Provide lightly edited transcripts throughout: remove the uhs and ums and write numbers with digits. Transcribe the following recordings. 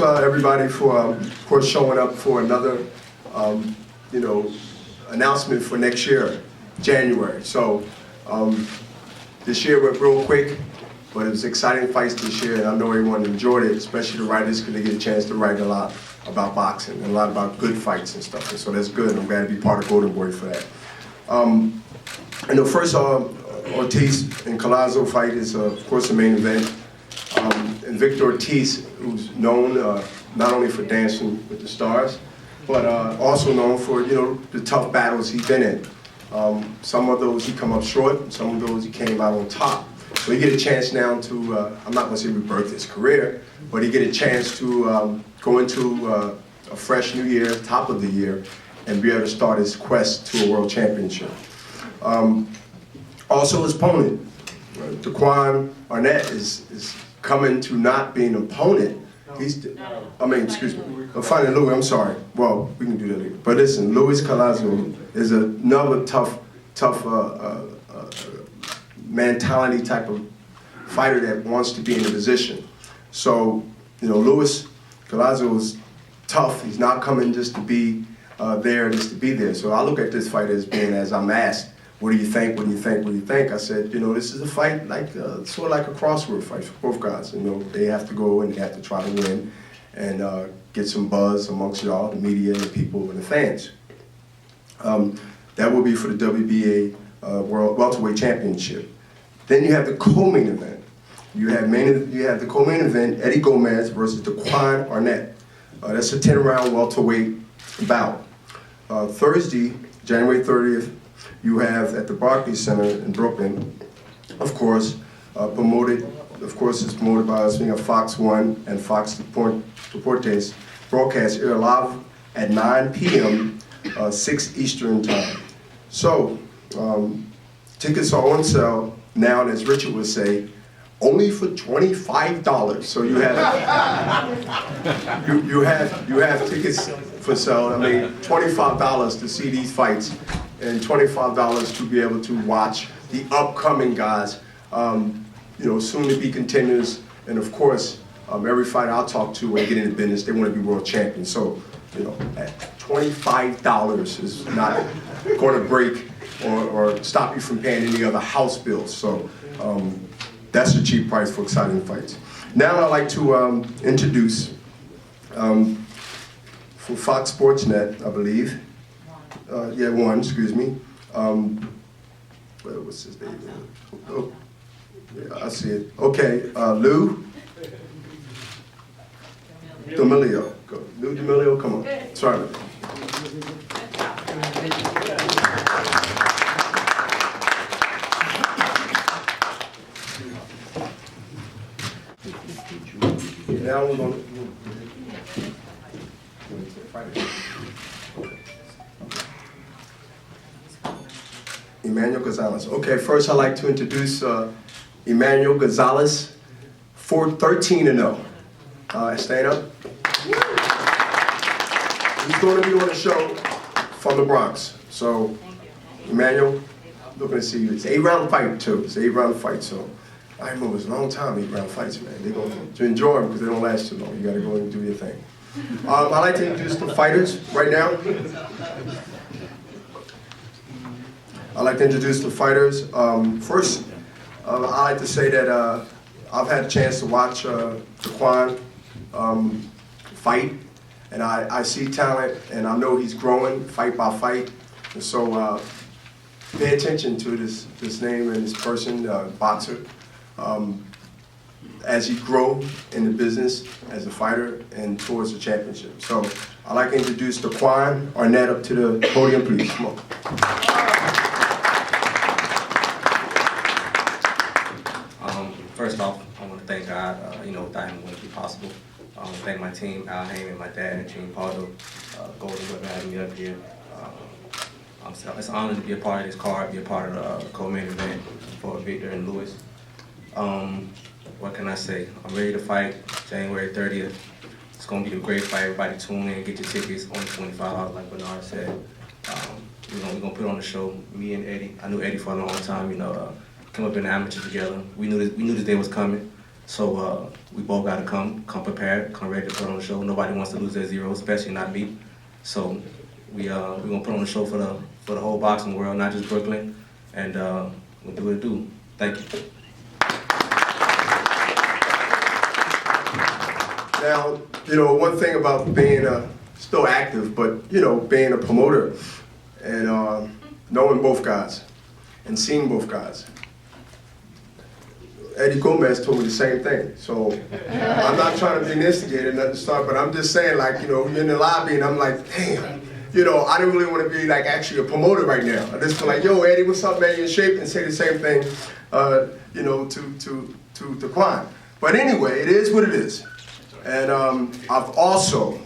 Everybody for, of course, showing up for another, you know, announcement for next year, January. So this year went real quick, but it was exciting fights this year, and I know everyone enjoyed it, especially the writers, because they get a chance to write a lot about boxing and a lot about good fights and stuff. And so that's good. I'm glad to be part of Golden Boy for that. And the first Ortiz and Colazo fight is, of course, the main event. And Victor Ortiz, who's known not only for Dancing with the Stars, but also known for, you know, the tough battles he's been in. Some of those he come up short, some of those he came out on top. So he get a chance now to, I'm not gonna say rebirth his career, but he get a chance to go into a fresh new year, top of the year, and be able to start his quest to a world championship. Also his opponent, Daquan Arnett, is coming to not being an opponent. Excuse me. I'm finding Louis, I'm sorry. Well, we can do that later. But listen, Luis Collazo is another tough mentality type of fighter that wants to be in a position. So, you know, Luis Collazo is tough. He's not coming just to be there, just to be there. So I look at this fight as being, as I'm asked, what do you think, what do you think, what do you think? I said, you know, this is a fight like, sort of like a crossword fight for both guys. You know, they have to go and they have to try to win and get some buzz amongst y'all, the media, the people, and the fans. That will be for the WBA World Welterweight Championship. Then you have the co-main event. You have the co-main event, Eddie Gomez versus Daquan Arnett. That's a 10-round welterweight bout. Thursday, January 30th, you have at the Barclays Center in Brooklyn, of course, promoted, of course it's promoted by us being a Fox 1 and Fox Deportes broadcast air live at 9 p.m., 6 Eastern time. So, tickets are on sale now, and as Richard would say, only for $25. So you have tickets for sale. I mean, $25 to see these fights, and $25 to be able to watch the upcoming guys, you know, soon to be contenders. And of course, every fighter I'll talk to when they get into business, they want to be world champions. So, you know, at $25 is not going to break or stop you from paying any other house bills. So that's a cheap price for exciting fights. Now I'd like to introduce, for Fox Sports Net, I believe, excuse me. What's his name? Oh, yeah, I see it. Okay, Lou D'Amelio. Go. Lou D'Amelio, come on. Sorry. Now we're going to Emmanuel Gonzalez. Okay, first I'd like to introduce Emmanuel Gonzalez, 13-0. Stand up. He's going to be on the show from the Bronx. So, Emmanuel, looking to see you. It's an 8-round fight too. It's an 8-round fight. So, I remember it was a long time 8-round fights, man. They're going to enjoy them because they don't last too long. You got to go and do your thing. I'd like to introduce the fighters right now. I'd like to introduce the fighters. First, I'd like to say that I've had a chance to watch Daquan fight, and I see talent, and I know he's growing fight by fight. And so pay attention to this name and this person, boxer, as he grows in the business as a fighter and towards the championship. So I'd like to introduce Daquan Arnett up to the podium, please. Come on. First off, I want to thank God. You know, without him, it wouldn't be possible. I want to thank my team, Al Heyman, my dad, Gene Pardo, Golden Boy, for having me up here. It's an honor to be a part of this card, be a part of the co-main event for Victor and Luis. What can I say? I'm ready to fight January 30th. It's going to be a great fight. Everybody tune in, get your tickets, only $25, like Bernard said. We're going to put on the show, me and Eddie. I knew Eddie for a long time, you know. Came up in the amateur together. We knew this day was coming. So we both got to come prepared, come ready to put on the show. Nobody wants to lose their zero, especially not me. So we gonna put on the show for the whole boxing world, not just Brooklyn, and we'll do what it do. Thank you. Now, you know, one thing about being still active, but, you know, being a promoter and knowing both guys and seeing both guys. Eddie Gomez told me the same thing. So I'm not trying to be an instigator, nothing to start, but I'm just saying, like, you know, you're in the lobby and I'm like, damn, you know, I didn't really want to be like actually a promoter right now. I just feel like, yo, Eddie, what's up, man? You in shape? And say the same thing, you know, to Quan. But anyway, it is what it is. And I've also,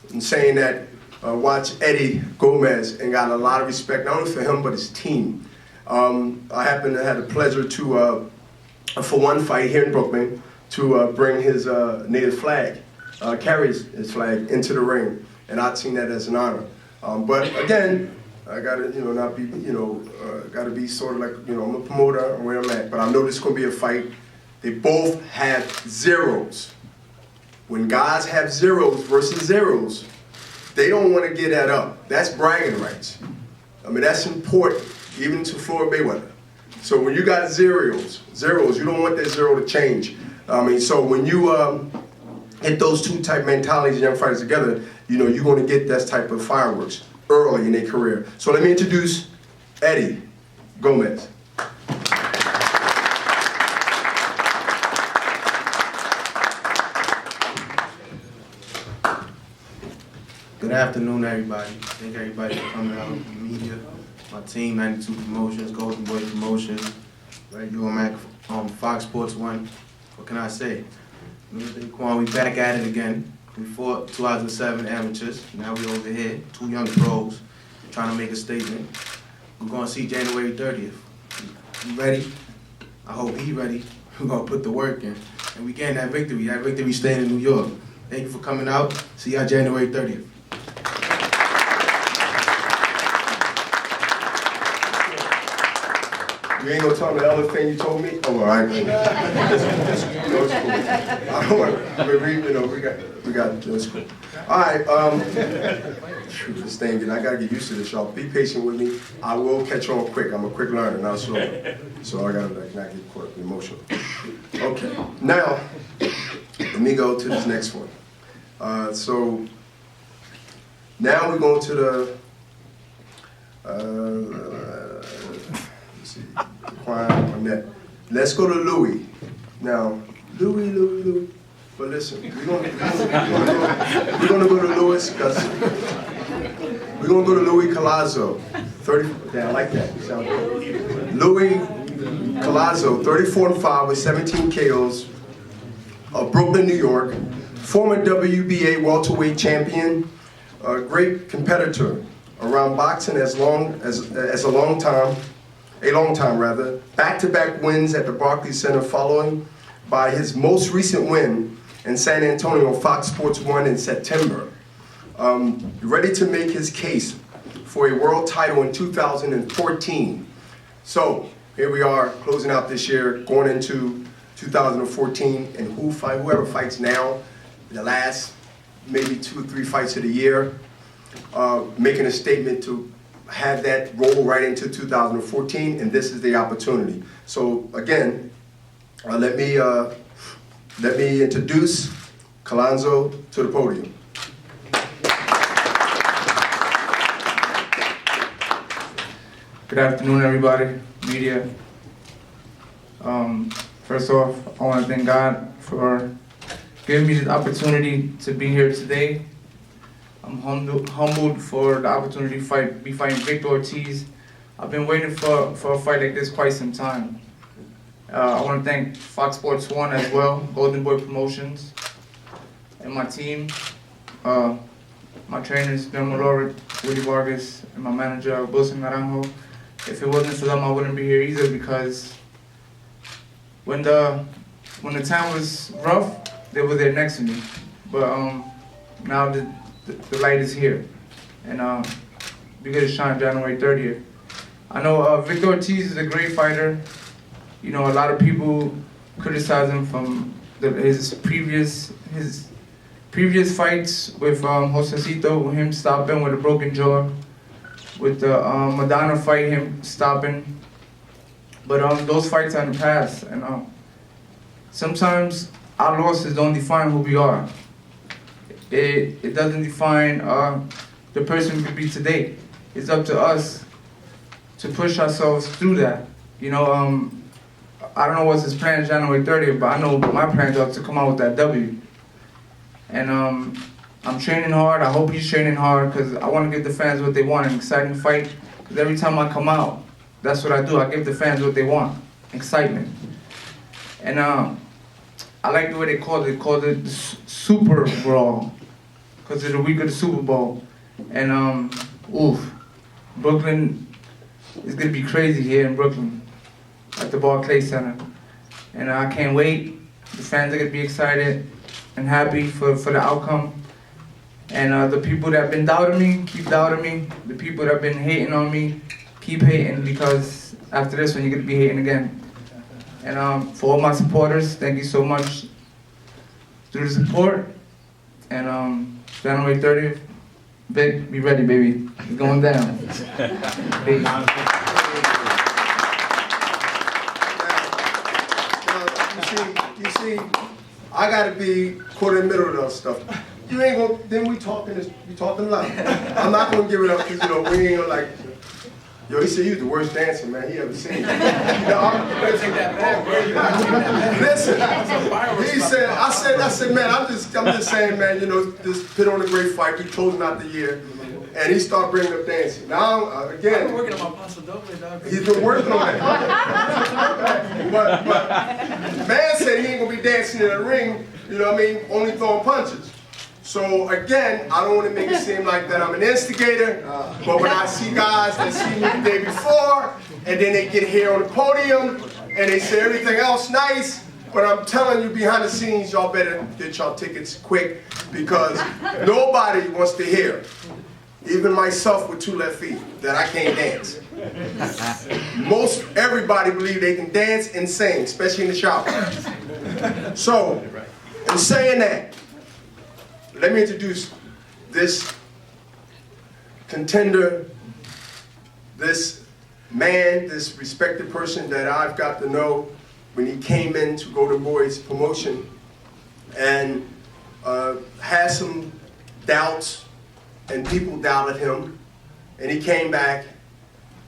in saying that, watched Eddie Gomez and got a lot of respect, not only for him, but his team. I happened to have the pleasure to, for one fight here in Brooklyn, to bring his native flag, carry his flag into the ring. And I'd seen that as an honor. But again, I gotta, you know, not be, you know, gotta be sort of like, you know, I'm a promoter and where I'm at. But I know this is gonna be a fight. They both have zeros. When guys have zeros versus zeros, they don't want to get that up. That's bragging rights. I mean, that's important, even to Floyd Mayweather. So when you got zeros, you don't want that zero to change. I mean, so when you hit those two type mentalities, young fighters together, you know, you're going to get that type of fireworks early in their career. So let me introduce Eddie Gomez. Good afternoon, everybody. Thank everybody for coming out, the media, my team, 92 Promotions, Golden Boy Promotions, right, UMAC, Fox Sports 1. What can I say? Me and Quan, we back at it again. We fought 2007 amateurs. Now we over here, two young pros, trying to make a statement. We're going to see January 30th. You ready? I hope he's ready. We're going to put the work in. And we getting that victory. That victory staying in New York. Thank you for coming out. See y'all January 30th. You ain't gonna tell me the other thing you told me? Oh, all right. You know, it's cool. I don't want, you know, we got, it's cool. All right, this thing, I gotta get used to this, y'all. Be patient with me. I will catch on quick. I'm a quick learner, not slow. So I gotta like not get caught up emotional. Okay, now, let me go to this next one. So, now we're going to the, let's go to Louis. Now, Louis. But listen, we're gonna go to Louis because we're gonna go to Louis Collazo. 30. Yeah, I like that. Louis Collazo, 34-5 with 17 KOs, of Brooklyn, New York. Former WBA welterweight champion, a great competitor around boxing a long time. Back-to-back wins at the Barclays Center, following by his most recent win in San Antonio, Fox Sports 1 in September. Ready to make his case for a world title in 2014. So here we are, closing out this year, going into 2014, and whoever fights now, the last maybe 2 or 3 fights of the year, making a statement to have that roll right into 2014, and this is the opportunity. So again, let me introduce Colazo to the podium. Good afternoon, everybody, media. First off, I want to thank God for giving me this opportunity to be here today. I'm humbled for the opportunity to be fighting Victor Ortiz. I've been waiting for a fight like this quite some time. I want to thank Fox Sports 1 as well, Golden Boy Promotions, and my team, my trainers, Ben Maloric, Woody Vargas, and my manager, Wilson Naranjo. If it wasn't for them, I wouldn't be here either, because when the time was rough, they were there next to me. But now the light is here, and we're gonna shine January 30th. I know Victor Ortiz is a great fighter. You know, a lot of people criticize him from his previous fights with Josecito, with him stopping with a broken jaw, with the Madonna fight, him stopping. But those fights are in the past, and sometimes our losses don't define who we are. It doesn't define the person we could be today. It's up to us to push ourselves through that. You know, I don't know what's his plan January 30th, but I know my plans are to come out with that W. And I'm training hard. I hope he's training hard because I want to give the fans what they want, an exciting fight. Because every time I come out, that's what I do. I give the fans what they want, excitement. And I like the way they called it. They called it the Super Brawl because it's the week of the Super Bowl. And Brooklyn is gonna be crazy here in Brooklyn at the Barclays Center. And I can't wait. The fans are gonna be excited and happy for the outcome. And the people that have been doubting me, keep doubting me. The people that have been hating on me, keep hating, because after this one, you're gonna be hating again. And for all my supporters, thank you so much through the support. And January 30th, Vic, be ready, baby. It's going down. Peace. You see, I gotta be caught in the middle of that stuff. You ain't gonna, then we talking loud. I'm not gonna give it up because, we ain't gonna like, yo, he said you was the worst dancer, man, he ever seen. Listen, he said, I said, man, I'm just saying, man, just put on a great fight, we closing out the year. And he started bringing up dancing. Now, again, I've been working on my paso doble, dog. he's been working on it. but man said he ain't gonna be dancing in the ring, only throwing punches. So again, I don't want to make it seem like that I'm an instigator, but when I see guys that see me the day before, and then they get here on the podium, and they say everything else nice, but I'm telling you behind the scenes, y'all better get y'all tickets quick, because nobody wants to hear, even myself with 2 left feet, that I can't dance. Everybody believe they can dance and sing, especially in the shower. So, in saying that, let me introduce this contender, this man, this respected person that I've got to know when he came in to Golden Boy's promotion and had some doubts, and people doubted him, and he came back,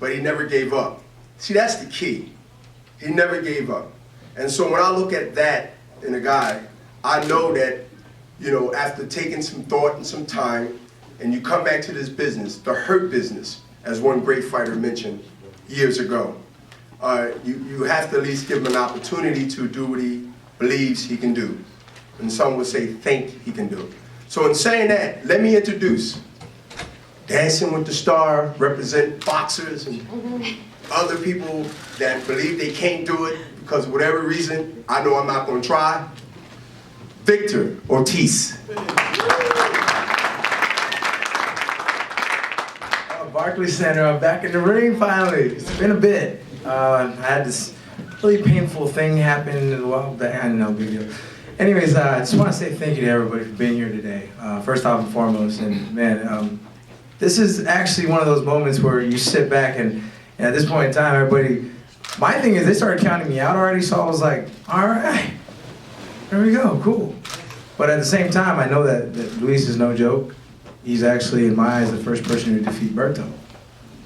but he never gave up. See, that's the key. He never gave up. And so when I look at that in a guy, I know that, after taking some thought and some time, and you come back to this business, the hurt business, as one great fighter mentioned years ago, you have to at least give him an opportunity to do what he believes he can do. And some would say think he can do. So in saying that, let me introduce Dancing with the Star, represent boxers and other people that believe they can't do it because of whatever reason. I know I'm not going to try. Victor Ortiz. Barclays Center, I'm back in the ring finally. It's been a bit. I had this really painful thing happen a while back. I don't know, big deal. Anyways, I just want to say thank you to everybody for being here today. First off and foremost, and man, this is actually one of those moments where you sit back and at this point in time, everybody, my thing is they started counting me out already, so I was like, all right, there we go, cool. But at the same time, I know that Luis is no joke. He's actually, in my eyes, the first person to defeat Berto.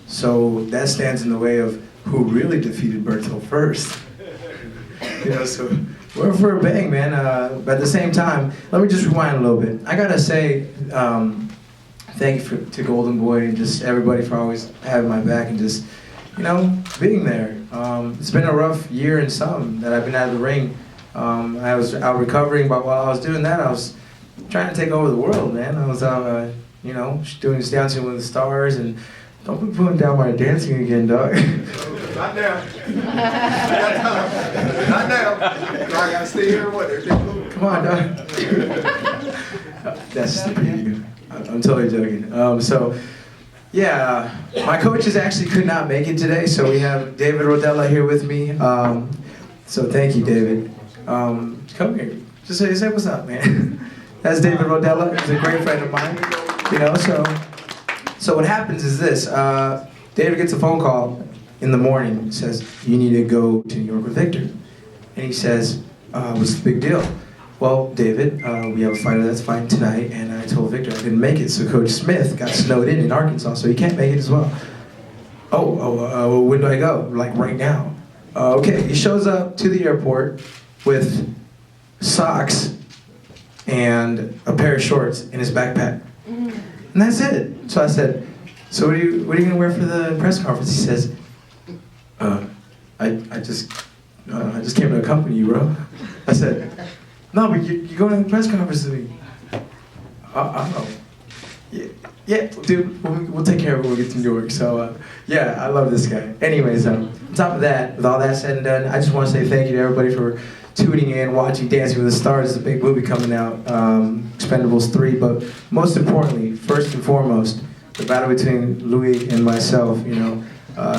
So that stands in the way of who really defeated Berto first. So we're for a bang, man. But at the same time, let me just rewind a little bit. I gotta say, thank you to Golden Boy and just everybody for always having my back and just, being there. It's been a rough year and some that I've been out of the ring. I was out recovering, but while I was doing that, I was trying to take over the world, man. I was out, doing this Dancing with the Stars, and don't be putting down my dancing again, dog. Not now. Not now. I gotta stay here and what? Come on, dog. That's stupid. I'm totally joking. My coaches actually could not make it today, so we have David Rodella here with me. So thank you, David. Come here. Just say what's up, man. That's David Rodella. He's a great friend of mine. You know, so what happens is this. David gets a phone call in the morning. Says, you need to go to New York with Victor. And he says, what's the big deal? Well, David, we have a fighter that's fighting tonight, and I told Victor I didn't make it, so Coach Smith got snowed in Arkansas, so he can't make it as well. When do I go? Like right now. Okay, he shows up to the airport with socks and a pair of shorts in his backpack. And that's it. So I said, so what are you gonna wear for the press conference? He says, I just came to accompany you, bro. I said, no, but you're going to the press conference with me. Oh. Yeah, dude, we'll take care of it when we get to New York. So, yeah, I love this guy. Anyways, on top of that, with all that said and done, I just want to say thank you to everybody for tuning in, watching Dancing with the Stars. It's a big movie coming out, Expendables 3. But most importantly, first and foremost, the battle between Louis and myself. You know,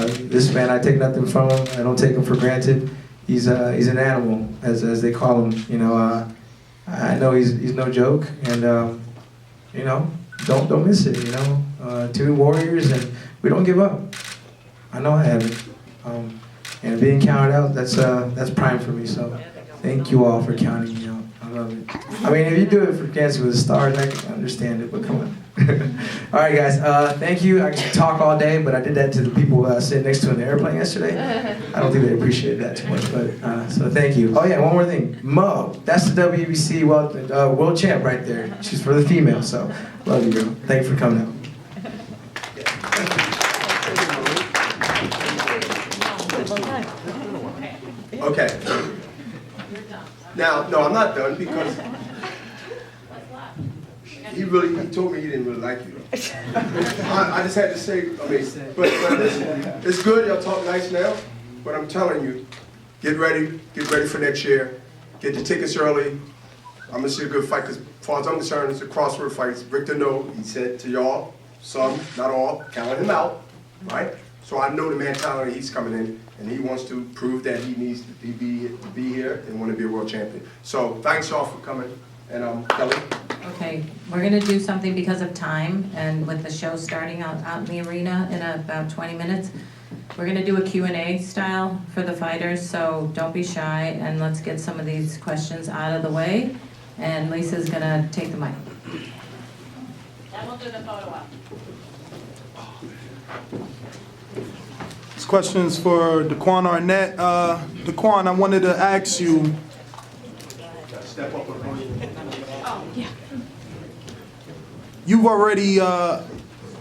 this man, I take nothing from him. I don't take him for granted. He's an animal, as they call him. You know, I know he's no joke, and you know, don't miss it. You know, two warriors, and we don't give up. I know I haven't, and being counted out, that's prime for me. So, thank you all for counting me out. I love it. I mean, if you do it for Dancing with the Stars, I can understand it, but come on. All right, guys. Thank you. I can talk all day, but I did that to the people sitting next to in the airplane yesterday. I don't think they appreciated that too much, but so thank you. Oh yeah, one more thing. Mo, that's the WBC world champ right there. She's for the female, so love you, girl. Thank you for coming out. Okay. Now, no, I'm not done because he told me he didn't really like you. I just had to say, I mean, but listen, it's good, y'all talk nice now, but I'm telling you, get ready for next year, get your tickets early. I'm gonna see a good fight, because as far as I'm concerned, it's a crossword fight. Victor know, he said to y'all, some, not all, counting him out, right? So I know the mentality he's coming in, and he wants to prove that he needs to be here and want to be a world champion. So thanks y'all for coming, and Kelly. Okay, we're gonna do something because of time, and with the show starting out in the arena in about 20 minutes, we're gonna do a Q&A style for the fighters, so don't be shy, and let's get some of these questions out of the way, and Lisa's gonna take the mic. Then we'll do the photo op. This question is for Daquan Arnett. Daquan, I wanted to ask you, Step up on the podium. you've already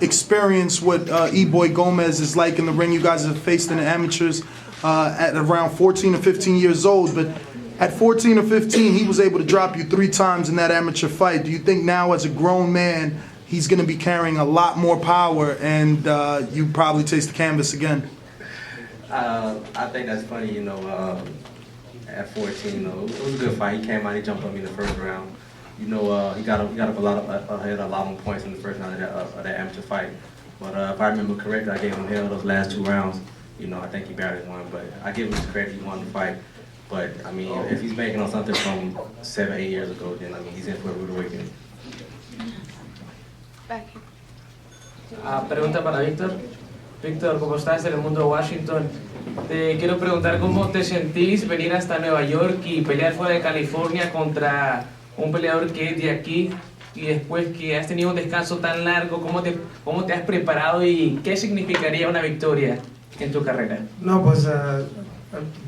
experienced what E-Boy Gomez is like in the ring. You guys have faced in the amateurs at around 14 or 15 years old, but at 14 or 15, he was able to drop you 3 times in that amateur fight. Do you think now, as a grown man, he's going to be carrying a lot more power, and you probably taste the canvas again? I think that's funny, you know, at 14, you know, it was a good fight. He came out, he jumped on me in the first round. You know, he got up a lot more points in the first round of that amateur fight. But if I remember correctly, I gave him hell those last 2 rounds. You know, I think he barely won, but I give him credit, he won the fight. But, I mean, if he's making on something from 7, 8 years ago, then, I mean, he's in for a rude awakening. Pregunta para Víctor. Víctor, como estás en el mundo de Washington, te quiero preguntar cómo te sentís venir hasta Nueva York y pelear fuera de California contra un peleador que es de aquí, y después que has tenido un descanso tan largo, ¿cómo te has preparado y qué significaría una victoria en tu carrera? No, pues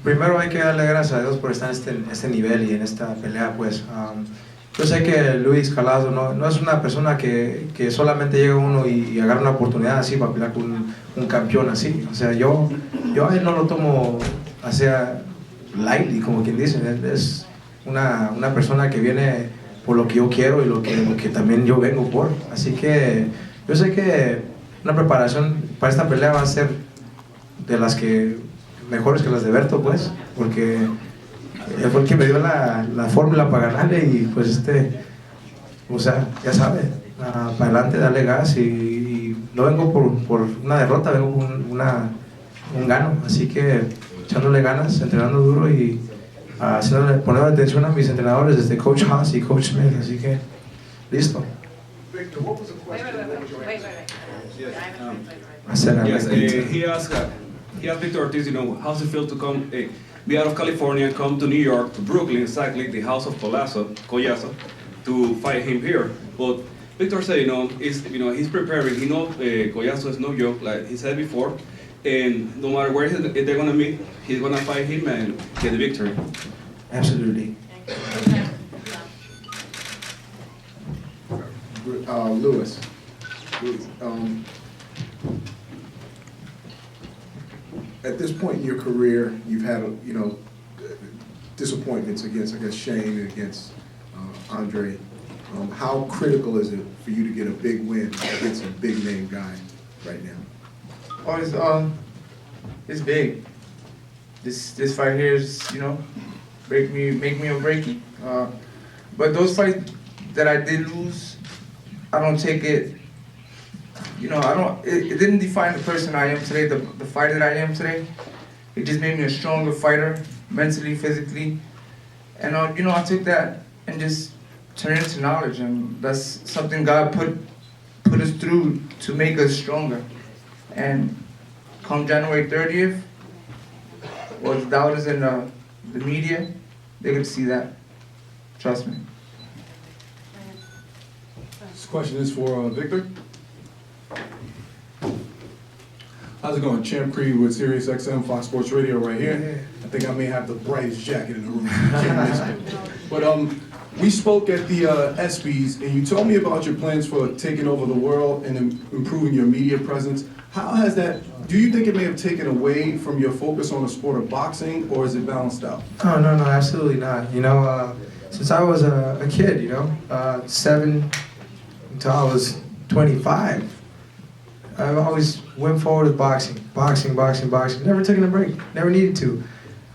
primero hay que darle gracias a Dios por estar en este nivel y en esta pelea, pues. Yo sé que Luis Colazo no es una persona que solamente llega uno y agarra una oportunidad así para pelear con un campeón así. O sea, yo a él no lo tomo hacia lightly, como quien dice. Es una persona que viene por lo que yo quiero y lo que también yo vengo por. Así que yo sé que una preparación para esta pelea va a ser de las que mejores que las de Berto, pues, porque él fue el que me dio la fórmula para ganarle, y pues o sea, ya sabe, para adelante, darle gas, y no vengo por una derrota, vengo por un gano, así que echándole ganas, entrenando duro y Si no le ponemos atención a mis entrenadores, desde Coach Haas y Coach Smith, así que, listo. Victor, what was the question? Wait. I said I Yes, like pizza. he asked Victor Ortiz, how's it feel to come, be out of California, come to New York, to Brooklyn, exactly, the house of Collazo, to fight him here. But Victor said, he's preparing. He knows Collazo is no joke, like he said before, and no matter where they're gonna meet, he's gonna fight him and get the victory. Absolutely. Lewis, at this point in your career, you've had, disappointments against, I guess, Shane and against Andre. How critical is it for you to get a big win against a big name guy right now? Oh, it's big. This fight here is, make me or break me. But those fights that I did lose, I don't take it. It didn't define the person I am today, the fighter that I am today. It just made me a stronger fighter, mentally, physically. And I took that and just turned it into knowledge, and that's something God put us through to make us stronger. And come January 30th, well, the doubters in the media, they're gonna see that. Trust me. This question is for Victor. How's it going? Champ Creed with Sirius XM Fox Sports Radio right here. I think I may have the brightest jacket in the room. You can't miss me. But we spoke at the ESPYs, and you told me about your plans for taking over the world and improving your media presence. How has that, do you think it may have taken away from your focus on the sport of boxing, or is it balanced out? Oh, no, absolutely not. Since I was a kid, 7 until I was 25, I've always went forward with boxing. Never taken a break, never needed to.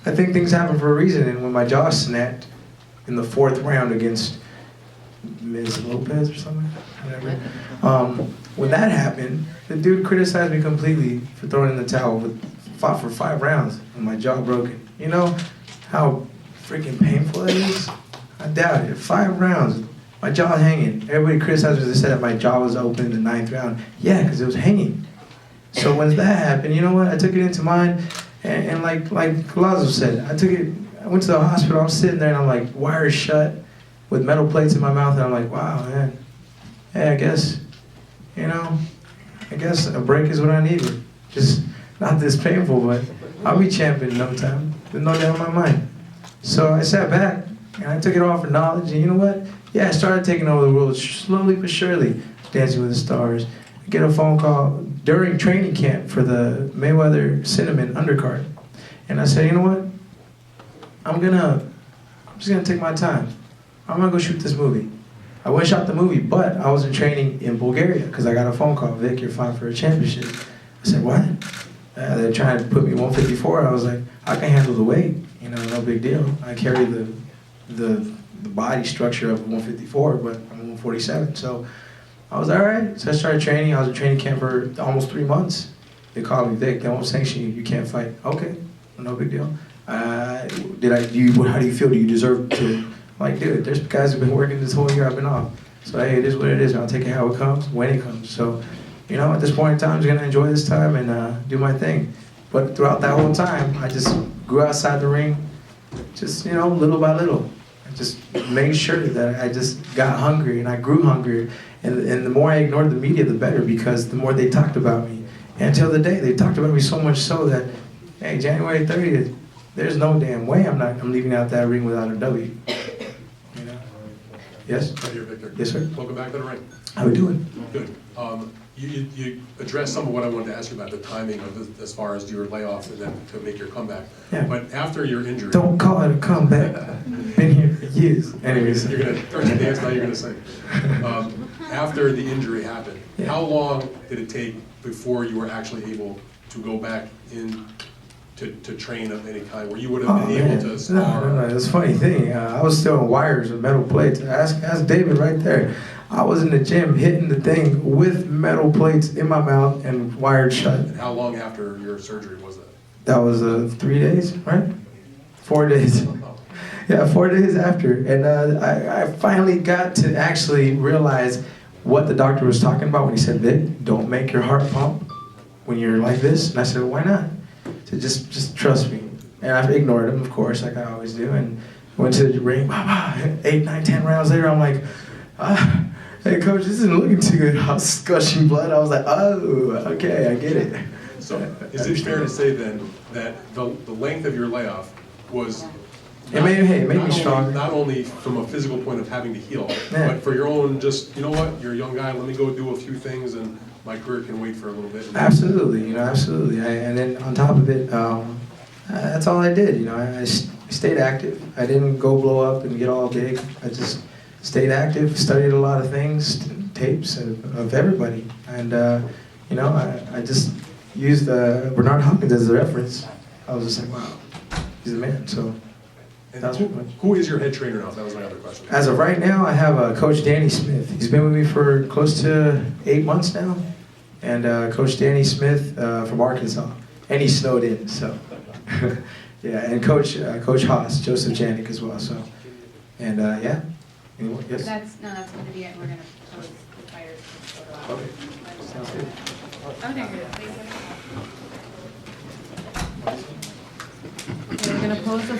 I think things happen for a reason, and when my jaw snapped in the 4th round against Ms. Lopez or something, whatever, when that happened, the dude criticized me completely for throwing in the towel, but fought for 5 rounds and my jaw broken. You know how freaking painful that is? I doubt it. 5 rounds, my jaw hanging. Everybody criticized me because they said that my jaw was open in the 9th round. Yeah, because it was hanging. So when that happened, you know what? I took it into mind, and like Colazo said, I went to the hospital, I'm sitting there and I'm like wired shut with metal plates in my mouth, and I'm like, wow, man. Hey, I guess a break is what I needed. Just not this painful, but I'll be champion in no time. There's no doubt in my mind. So I sat back and I took it all for knowledge, and you know what? Yeah, I started taking over the world slowly but surely. Dancing with the Stars. I get a phone call during training camp for the Mayweather Cinnamon undercard. And I said, you know what? I'm just gonna take my time. I'm gonna go shoot this movie. I went and shot the movie, but I was in training in Bulgaria because I got a phone call, Vic, you're fine for a championship. I said, what? They're trying to put me 154. I was like, I can handle the weight, no big deal. I carry the body structure of 154, but I'm 147. So I was all right. So I started training. I was in training camp for almost 3 months. They called me, Vic, they won't sanction you. You can't fight. Okay, no big deal. How do you feel? Do you deserve to? Like, dude, there's guys who've been working this whole year. I've been off. So hey, it is what it is. I'll take it how it comes, when it comes. So, at this point in time, I'm just gonna enjoy this time and do my thing. But throughout that whole time, I just grew outside the ring, just little by little. I just made sure that I just got hungry and I grew hungrier. And the more I ignored the media, the better, because the more they talked about me. And until the day, they talked about me so much so that, hey, January 30th, there's no damn way I'm leaving out that ring without a W. Yes? Right here, Victor. Yes, sir. Welcome back to the ring. How we doing? Good. You addressed some of what I wanted to ask you about, the timing of this, as far as your layoff and then to make your comeback. Yeah. But after your injury... Don't call it a comeback. Been here for years. Anyways. You're going to start to dance now, you're going to sing. After the injury happened, Yeah. How long did it take before you were actually able to go back in to train of any kind, where you would have been able to spar? No. It's a funny thing. I was still in wires with metal plates. Ask David right there. I was in the gym hitting the thing with metal plates in my mouth and wired shut. And how long after your surgery was that? That was 3 days, right? 4 days. Yeah, 4 days after. And I finally got to actually realize what the doctor was talking about when he said, Vic, don't make your heart pump when you're like this. And I said, why not? He said, just trust me. And I ignored him, of course, like I always do. And went to the ring, 8, 9, 10 rounds later, I'm like, hey coach, this isn't looking too good. I was gushing blood. I was like, oh, okay, I get it. So is it fair to say then that the length of your layoff was It made me stronger. Not only from a physical point of having to heal, Yeah. but for your own just, you know what, you're a young guy, let me go do a few things and my career can wait for a little bit. Absolutely, absolutely. And then on top of it, that's all I did. I stayed active. I didn't go blow up and get all big. I just stayed active, studied a lot of things, tapes of everybody. And, I just used Bernard Hopkins as a reference. I was just like, wow, he's a man. So. And who is your head trainer now? That was my other question. As of right now, I have Coach Danny Smith. He's been with me for close to 8 months now. And Coach Danny Smith from Arkansas. And he snowed in, so. Yeah, and Coach Haas, Joseph Janik as well, so. And yeah. Anyone? Yes? That's going to be it. We're going to close the fighters. Okay, sounds good. Okay, please. Okay, we're gonna close the